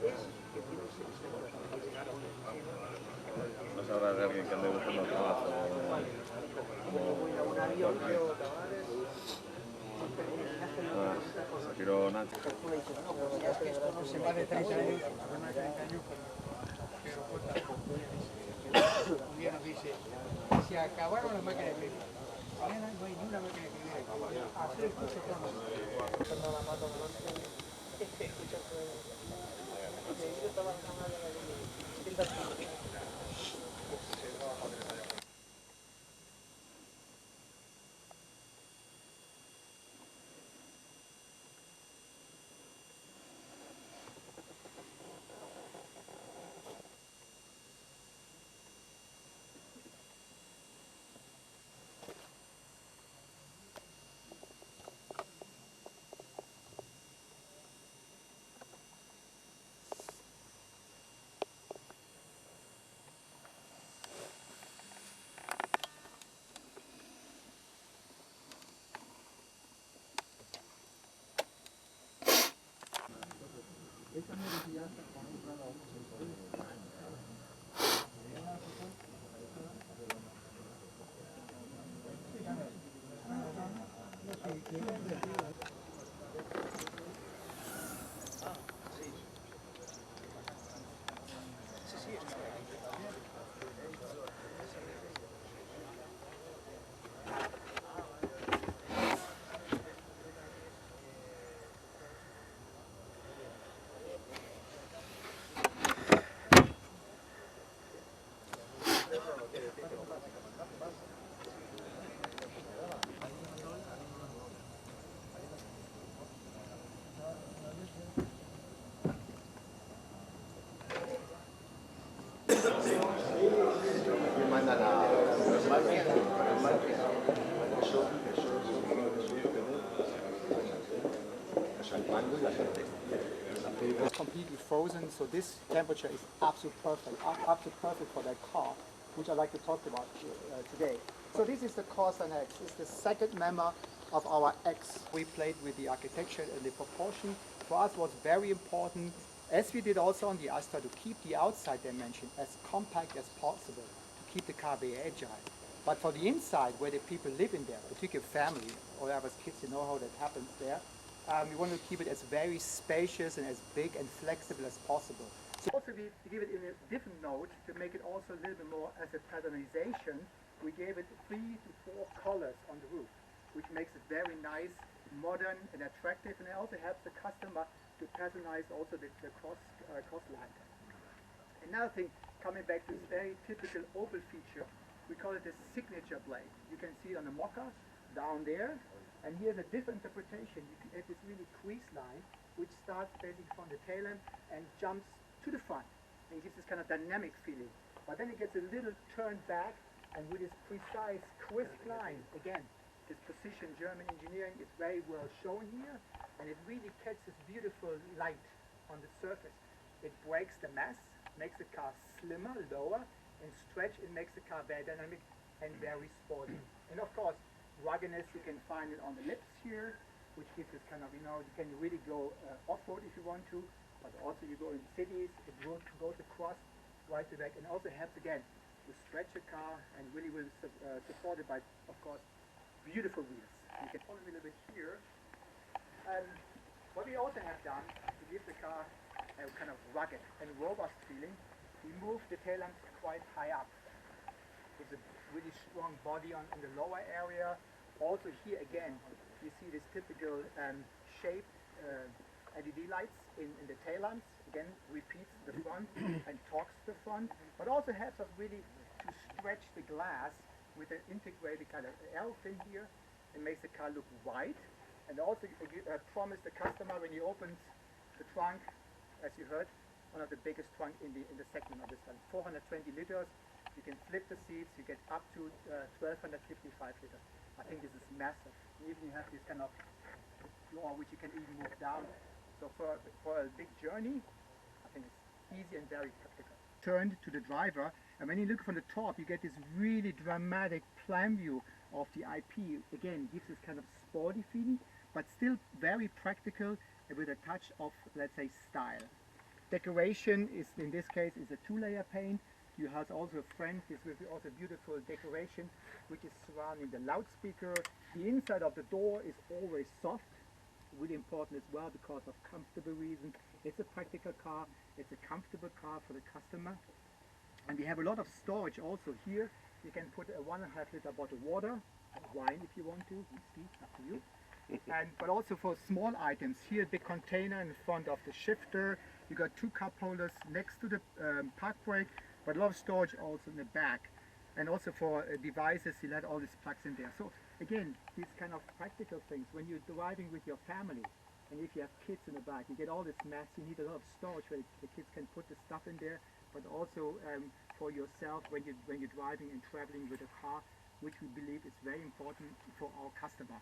No sabrá de alguien que ande buscando trabajo. Se tiró Nacho. Esto no se va de 30 años, más de 30 años, pero el gobierno dice, se acabaron las máquinas de escribir. Mañana no hay ni una máquina de escribir aquí. Hacer el curso con It's completely frozen, so this temperature is absolutely perfect for that car, which I'd like to talk about today. So this is the Crossland X. It's the second member of our X. We played with the architecture and the proportion. For us, was very important, as we did also on the Astra, to keep the outside dimension as compact as possible, to keep the car very agile. But for the inside, where the people live in there, particularly family, or as kids, you know how that happens there, we want to keep it as very spacious and as big and flexible as possible. So also we give it in a different note to make it also a little bit more as a patternization. We gave it 3 to 4 colors on the roof, which makes it very nice, modern and attractive, and it also helps the customer to patternise also the Crossland. Another thing, coming back to this very typical Opel feature, we call it the signature blade. You can see it on the mockers down there. And here's a different interpretation. You can have this really crease line, which starts basically from the tail end and jumps to the front and gives this kind of dynamic feeling. But then it gets a little turned back, and with this precise, crisp line, again, this precision German engineering is very well shown here, and it really catches beautiful light on the surface. It breaks the mass, makes the car slimmer, lower, and stretch. It makes the car very dynamic and very sporty. And of course, ruggedness, you can find it on the lips here, which gives this kind of, you know, you can really go off-road if you want to, but also you go in cities, it goes across right to back, and also helps again to stretch the car, and really will supported by, of course, beautiful wheels. You can follow me a little bit here. What we also have done to give the car a kind of rugged and robust feeling, we moved the tail lamps quite high up. It's a really strong body in the lower area. Also here again, you see this typical shaped LED lights in the tail lamps. Again, repeats the front and talks the front, but also helps us really to stretch the glass with an integrated kind of L fin here, and makes the car look wide. And also promise the customer when he opens the trunk, as you heard, one of the biggest trunk in the segment of this one, 420 liters. You can flip the seats, you get up to 1255 liters. I think this is massive. And even you have this kind of floor which you can even move down. So for a big journey, I think it's easy and very practical. Turned to the driver, and when you look from the top, you get this really dramatic plan view of the IP. Again, gives this kind of sporty feeling, but still very practical and with a touch of, let's say, style. Decoration is, in this case, is a 2-layer paint. You have also a front. This will be also beautiful decoration, which is surrounding the loudspeaker. The inside of the door is always soft, really important as well because of comfortable reasons. It's a practical car. It's a comfortable car for the customer. And we have a lot of storage also here. You can put a 1.5 liter bottle of water, wine if you want to. See, up to you. But also for small items, here big container in front of the shifter. You got 2 cup holders next to the park brake, but a lot of storage also in the back. And also for devices, you let all these plugs in there. So again, these kind of practical things, when you're driving with your family, and if you have kids in the back, you get all this mess, you need a lot of storage where the kids can put the stuff in there, but also for yourself when you're driving and traveling with a car, which we believe is very important for our customer.